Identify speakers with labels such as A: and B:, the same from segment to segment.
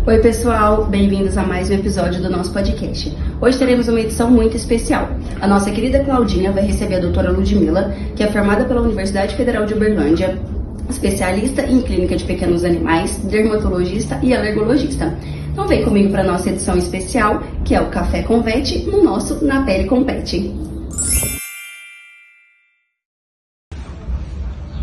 A: Oi pessoal, bem-vindos a mais um episódio do nosso podcast. Hoje teremos uma edição muito especial. A nossa querida Claudinha vai receber a doutora Ludmila, que é formada pela Universidade Federal de Uberlândia, especialista em clínica de pequenos animais, dermatologista e alergologista. Então vem comigo para a nossa edição especial, que é o Café com Vet, no nosso Na Pele com Pet.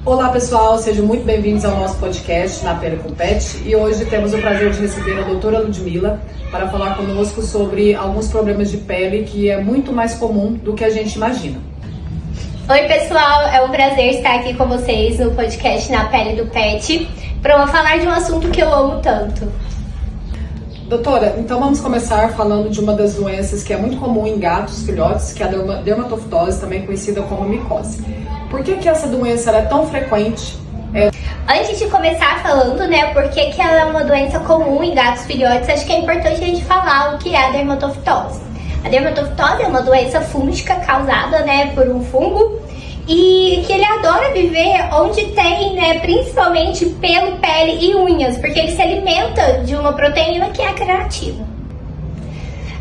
B: Olá pessoal, sejam muito bem-vindos ao nosso podcast Na Pele com Pet, e hoje temos o prazer de receber a doutora Ludmila para falar conosco sobre alguns problemas de pele que é muito mais comum do que a gente imagina.
C: Oi pessoal, é um prazer estar aqui com vocês no podcast Na Pele do Pet para falar de um assunto que eu amo tanto.
B: Doutora, então vamos começar falando de uma das doenças que é muito comum em gatos, filhotes, que é a dermatofitose, também conhecida como micose. Por que essa doença é tão frequente?
C: Antes de começar falando, por que ela é uma doença comum em gatos filhotes, acho que é importante a gente falar o que é a dermatofitose. A dermatofitose é uma doença fúngica causada, por um fungo e que ele adora viver onde tem, principalmente pelo, pele e unhas, porque ele se alimenta de uma proteína que é a queratina.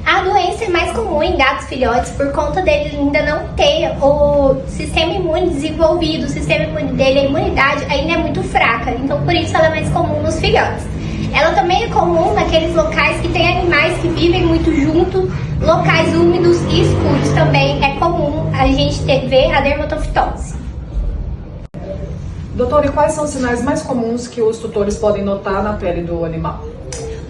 C: A doença é mais comum em gatos filhotes por conta dele ainda não ter o sistema imune desenvolvido, o sistema imune dele, a imunidade ainda é muito fraca, então por isso ela é mais comum nos filhotes. Ela também é comum naqueles locais que tem animais que vivem muito junto, locais úmidos e escuros também é comum a gente ver a dermatofitose.
B: Doutora, e quais são os sinais mais comuns que os tutores podem notar na pele do animal?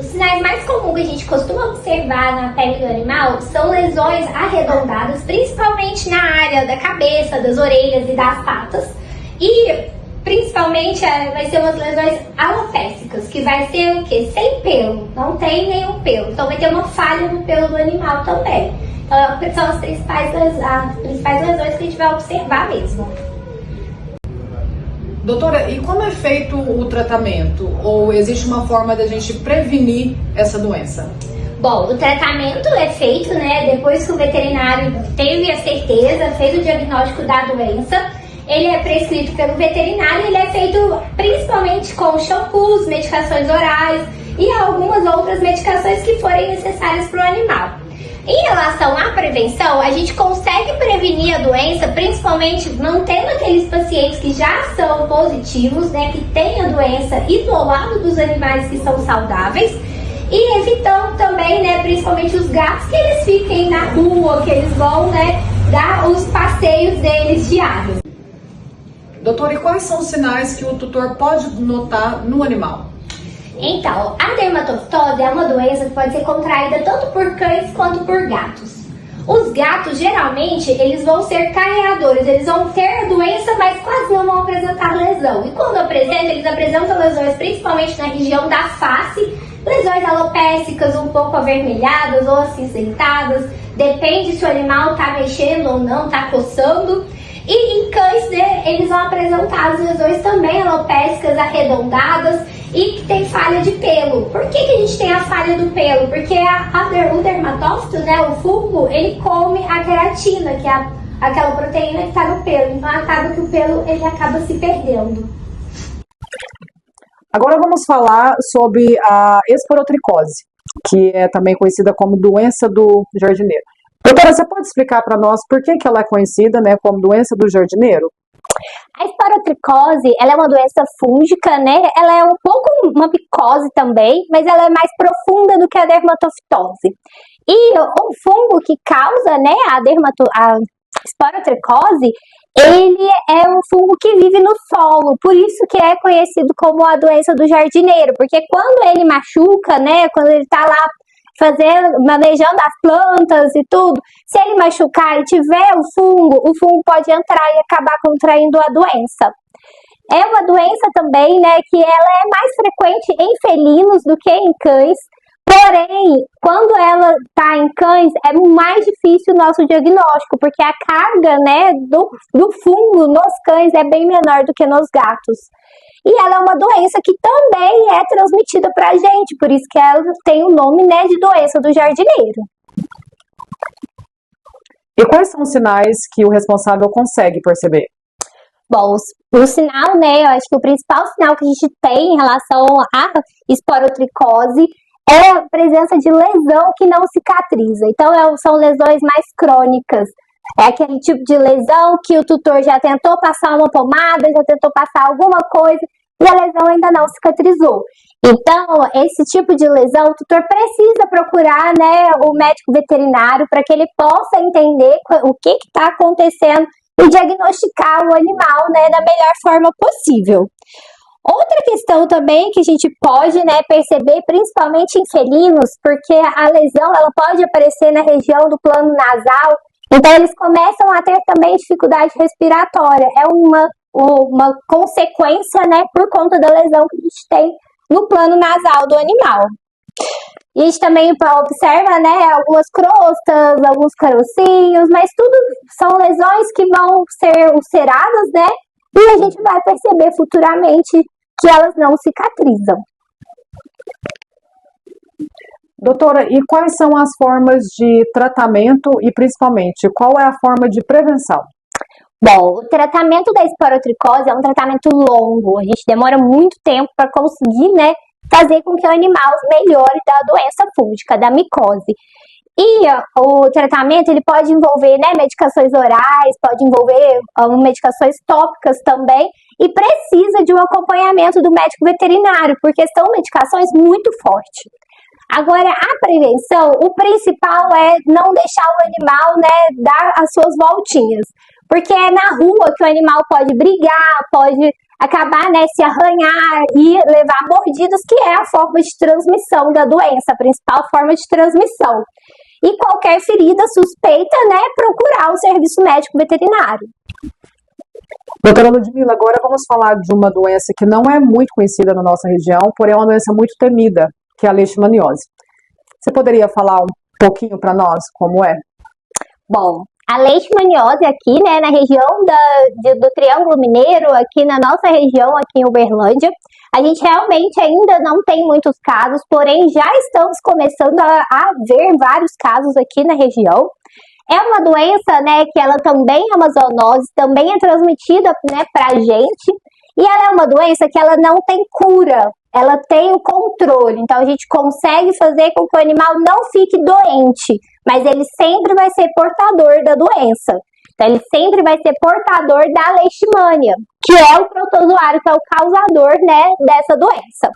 C: Os sinais mais comuns que a gente costuma observar na pele do animal são lesões arredondadas, principalmente na área da cabeça, das orelhas e das patas. E principalmente vai ser umas lesões alopécicas, que vai ser o quê? Sem pelo, não tem nenhum pelo. Então vai ter uma falha no pelo do animal também. Então são as principais lesões que a gente vai observar mesmo.
B: Doutora, e como é feito o tratamento? Ou existe uma forma de a gente prevenir essa doença?
C: Bom, o tratamento é feito, depois que o veterinário teve a certeza, fez o diagnóstico da doença. Ele é prescrito pelo veterinário e ele é feito principalmente com shampoos, medicações orais e algumas outras medicações que forem necessárias para o animal. Em relação à prevenção, a gente consegue prevenir a doença, principalmente mantendo aqueles pacientes que já são positivos, que têm a doença isolado dos animais que são saudáveis e evitando também, principalmente os gatos, que eles fiquem na rua, que eles vão, dar os passeios deles diários.
B: Doutora, e quais são os sinais que o tutor pode notar no animal?
C: Então, a dermatofitose é uma doença que pode ser contraída tanto por cães quanto por gatos. Os gatos, geralmente, eles vão ser carreadores, eles vão ter a doença, mas quase não vão apresentar lesão. E quando apresentam, eles apresentam lesões principalmente na região da face, lesões alopécicas um pouco avermelhadas ou acinzentadas, depende se o animal está mexendo ou não, está coçando. E em cães, eles vão apresentar as lesões também alopécicas, arredondadas e que tem falha de pelo. Por que a gente tem a falha do pelo? Porque o dermatófito, o fungo, ele come a queratina, que é aquela proteína que está no pelo. Então acaba que o pelo ele acaba se perdendo.
B: Agora vamos falar sobre a esporotricose, que é também conhecida como doença do jardineiro. Doutora, você pode explicar para nós por que ela é conhecida como doença do jardineiro?
C: A esporotricose, ela é uma doença fúngica, Ela é um pouco uma micose também, mas ela é mais profunda do que a dermatofitose. E o fungo que causa, a esporotricose, ele é um fungo que vive no solo, por isso que é conhecido como a doença do jardineiro, porque quando ele machuca, quando ele está lá manejando as plantas e tudo, se ele machucar e tiver o fungo pode entrar e acabar contraindo a doença. É uma doença também, que ela é mais frequente em felinos do que em cães, porém, quando ela está em cães, é mais difícil o nosso diagnóstico, porque a carga, do fungo nos cães é bem menor do que nos gatos. E ela é uma doença que também é transmitida para a gente, por isso que ela tem o nome, de doença do jardineiro.
B: E quais são os sinais que o responsável consegue perceber?
C: Bom, o sinal, eu acho que o principal sinal que a gente tem em relação à esporotricose é a presença de lesão que não cicatriza. Então, são lesões mais crônicas. É aquele tipo de lesão que o tutor já tentou passar uma pomada, já tentou passar alguma coisa e a lesão ainda não cicatrizou. Então, esse tipo de lesão, o tutor precisa procurar, né, o médico veterinário para que ele possa entender o que está acontecendo e diagnosticar o animal, né, da melhor forma possível. Outra questão também que a gente pode, né, perceber, principalmente em felinos, porque a lesão ela pode aparecer na região do plano nasal, então eles começam a ter também dificuldade respiratória. É uma consequência, né, por conta da lesão que a gente tem no plano nasal do animal. E a gente também observa, né, algumas crostas, alguns carocinhos, mas tudo são lesões que vão ser ulceradas, né, e a gente vai perceber futuramente que elas não cicatrizam.
B: Doutora, e quais são as formas de tratamento e, principalmente, qual é a forma de prevenção?
C: Bom, o tratamento da esporotricose é um tratamento longo. A gente demora muito tempo para conseguir, né, fazer com que o animal melhore da doença fúngica, da micose. E o tratamento ele pode envolver, né, medicações orais, pode envolver medicações tópicas também, e precisa de um acompanhamento do médico veterinário, porque são medicações muito fortes. Agora, a prevenção, o principal é não deixar o animal, né, dar as suas voltinhas, porque é na rua que o animal pode brigar, pode acabar, né, se arranhar e levar mordidas, que é a forma de transmissão da doença, a principal forma de transmissão. E qualquer ferida suspeita, né, procurar o serviço médico veterinário.
B: Doutora Ludmila, agora vamos falar de uma doença que não é muito conhecida na nossa região, porém é uma doença muito temida, que é a leishmaniose. Você poderia falar um pouquinho para nós como é?
C: Bom, a leishmaniose aqui, né, na região do Triângulo Mineiro, aqui na nossa região, aqui em Uberlândia, a gente realmente ainda não tem muitos casos, porém já estamos começando a ver vários casos aqui na região. É uma doença, né, que ela também é uma zoonose, também é transmitida, né, pra gente, e ela é uma doença que ela não tem cura, ela tem o controle, então a gente consegue fazer com que o animal não fique doente, mas ele sempre vai ser portador da doença. Então ele sempre vai ser portador da leishmania, que é o protozoário, que é o causador, né, dessa doença.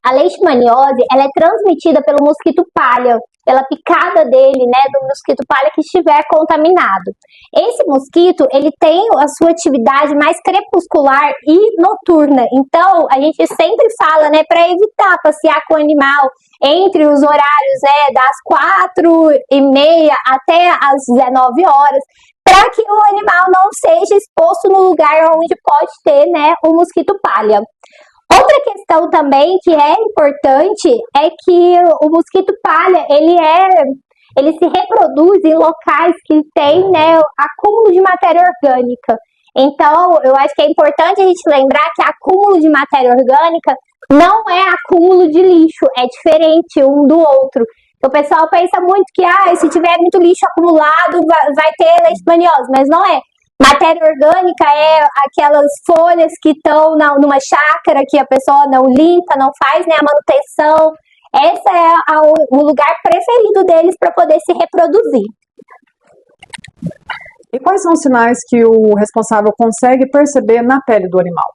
C: A leishmaniose, ela é transmitida pelo mosquito palha, pela picada dele, né, do mosquito palha que estiver contaminado. Esse mosquito, ele tem a sua atividade mais crepuscular e noturna. Então, a gente sempre fala, né, para evitar passear com o animal entre os horários, né, das 4h30 até as 19 horas, para que o animal não seja exposto no lugar onde pode ter, né, o mosquito palha. Outra questão também que é importante é que o mosquito palha, ele se reproduz em locais que tem, né, acúmulo de matéria orgânica. Então, eu acho que é importante a gente lembrar que acúmulo de matéria orgânica não é acúmulo de lixo, é diferente um do outro. O pessoal pensa muito que se tiver muito lixo acumulado vai ter leishmaniose, mas não é. Matéria orgânica é aquelas folhas que estão numa chácara que a pessoa não limpa, não faz, né, a manutenção. Esse é o lugar preferido deles para poder se reproduzir.
B: E quais são os sinais que o responsável consegue perceber na pele do animal?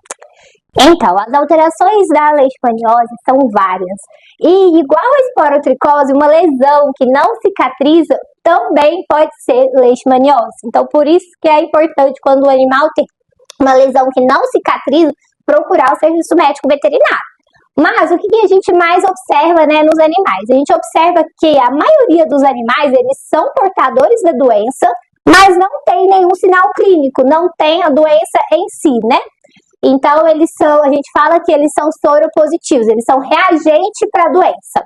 C: Então, as alterações da leishmaniose são várias. E igual a esporotricose, uma lesão que não cicatriza também pode ser leishmaniose. Então, por isso que é importante, quando o animal tem uma lesão que não cicatriza, procurar o serviço médico veterinário. Mas o que a gente mais observa, né, nos animais? A gente observa que a maioria dos animais, eles são portadores da doença, mas não tem nenhum sinal clínico, não tem a doença em si, né? Então, a gente fala que eles são soropositivos, eles são reagente para a doença.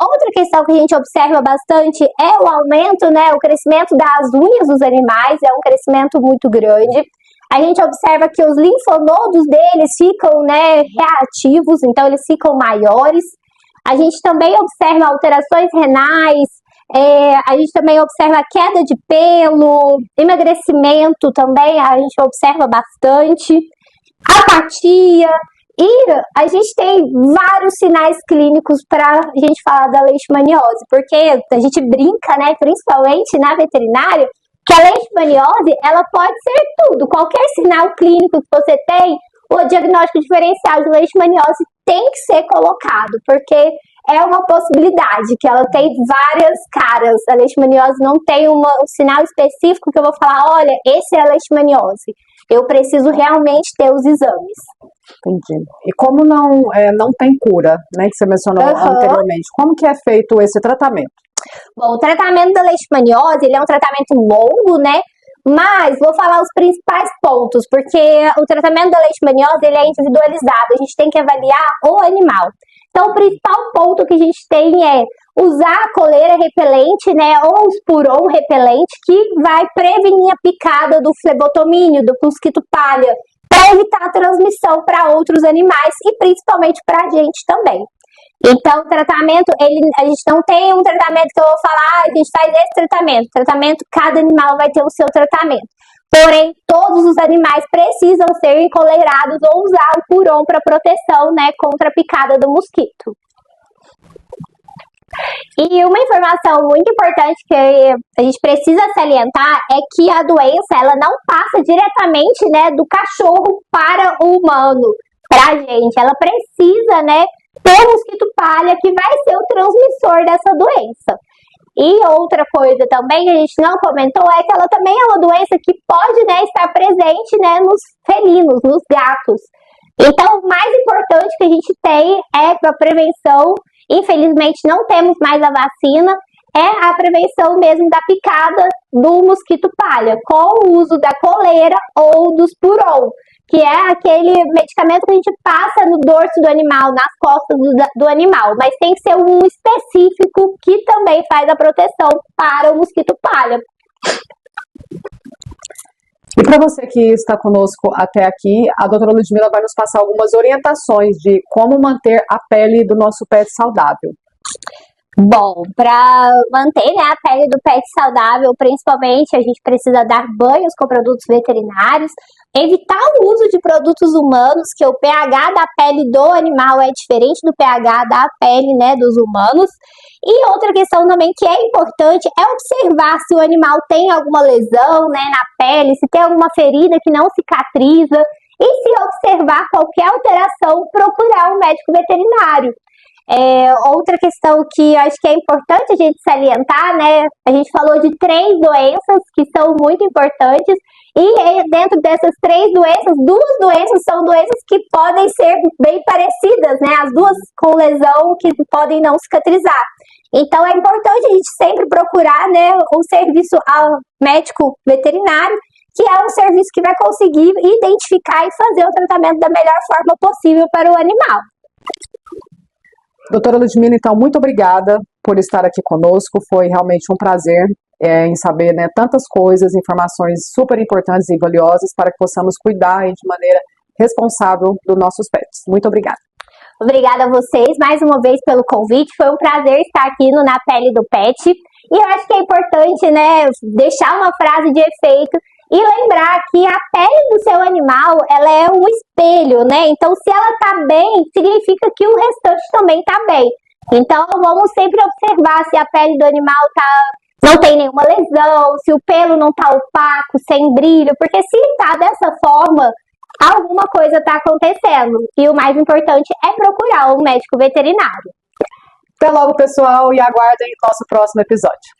C: Outra questão que a gente observa bastante é o aumento, né, o crescimento das unhas dos animais, é um crescimento muito grande. A gente observa que os linfonodos deles ficam, né, reativos, então eles ficam maiores. A gente também observa alterações renais, a gente também observa queda de pelo, emagrecimento também, a gente observa bastante, apatia E a gente tem vários sinais clínicos para a gente falar da leishmaniose, porque a gente brinca, né, principalmente na veterinária, que a leishmaniose, ela pode ser tudo, qualquer sinal clínico que você tem, o diagnóstico diferencial de leishmaniose tem que ser colocado, porque é uma possibilidade, que ela tem várias caras. A leishmaniose não tem um sinal específico que eu vou falar, olha, esse é a leishmaniose. Eu preciso realmente ter os exames.
B: Entendi. E como não tem cura, né, que você mencionou anteriormente, como que é feito esse tratamento?
C: Bom, o tratamento da leishmaniose, ele é um tratamento longo, né? Mas vou falar os principais pontos, porque o tratamento da leishmaniose, ele é individualizado, a gente tem que avaliar o animal. Então, o principal ponto que a gente tem é usar a coleira repelente, né, ou os puron repelente, que vai prevenir a picada do flebotomínio, do mosquito palha, para evitar a transmissão para outros animais e principalmente para a gente também. Então, o tratamento, a gente não tem um tratamento que eu vou falar, a gente faz esse tratamento, cada animal vai ter o seu tratamento. Porém, todos os animais precisam ser encoleirados ou usar o puron para proteção, né, contra a picada do mosquito. E uma informação muito importante que a gente precisa salientar é que a doença, ela não passa diretamente, né, do cachorro para o humano, para a gente. Ela precisa, né, ter o mosquito palha, que vai ser o transmissor dessa doença. E outra coisa também que a gente não comentou é que ela também é uma doença que pode, né, estar presente, né, nos felinos, nos gatos. Então, o mais importante que a gente tem é para prevenção. Infelizmente, não temos mais a vacina, é a prevenção mesmo da picada do mosquito palha, com o uso da coleira ou dos puron, que é aquele medicamento que a gente passa no dorso do animal, nas costas do animal, mas tem que ser um específico que também faz a proteção para o mosquito palha.
B: E para você que está conosco até aqui, a doutora Ludmila vai nos passar algumas orientações de como manter a pele do nosso pet saudável.
C: Bom, para manter, né, a pele do pet saudável, principalmente, a gente precisa dar banhos com produtos veterinários, evitar o uso de produtos humanos, que o pH da pele do animal é diferente do pH da pele, né, dos humanos. E outra questão também que é importante é observar se o animal tem alguma lesão, né, na pele, se tem alguma ferida que não cicatriza, e se observar qualquer alteração, procurar um médico veterinário. Outra questão que eu acho que é importante a gente salientar, né? A gente falou de 3 doenças que são muito importantes, e dentro dessas 3 doenças, 2 doenças são doenças que podem ser bem parecidas, né? As duas com lesão que podem não cicatrizar. Então é importante a gente sempre procurar, né, um serviço ao médico veterinário, que é um serviço que vai conseguir identificar e fazer o tratamento da melhor forma possível para o animal.
B: Doutora Ludmila, então, muito obrigada por estar aqui conosco. Foi realmente um prazer em saber, né, tantas coisas, informações super importantes e valiosas para que possamos cuidar de maneira responsável dos nossos pets. Muito obrigada.
C: Obrigada a vocês mais uma vez pelo convite. Foi um prazer estar aqui no Na Pele do Pet. E eu acho que é importante, né, deixar uma frase de efeito e lembrar que a pele do seu animal, ela é um espelho, né? Então, se ela tá bem, significa que o restante também tá bem. Então, vamos sempre observar se a pele do animal não tem nenhuma lesão, se o pelo não tá opaco, sem brilho, porque se tá dessa forma, alguma coisa tá acontecendo. E o mais importante é procurar um médico veterinário.
B: Até logo, pessoal, e aguardem nosso próximo episódio.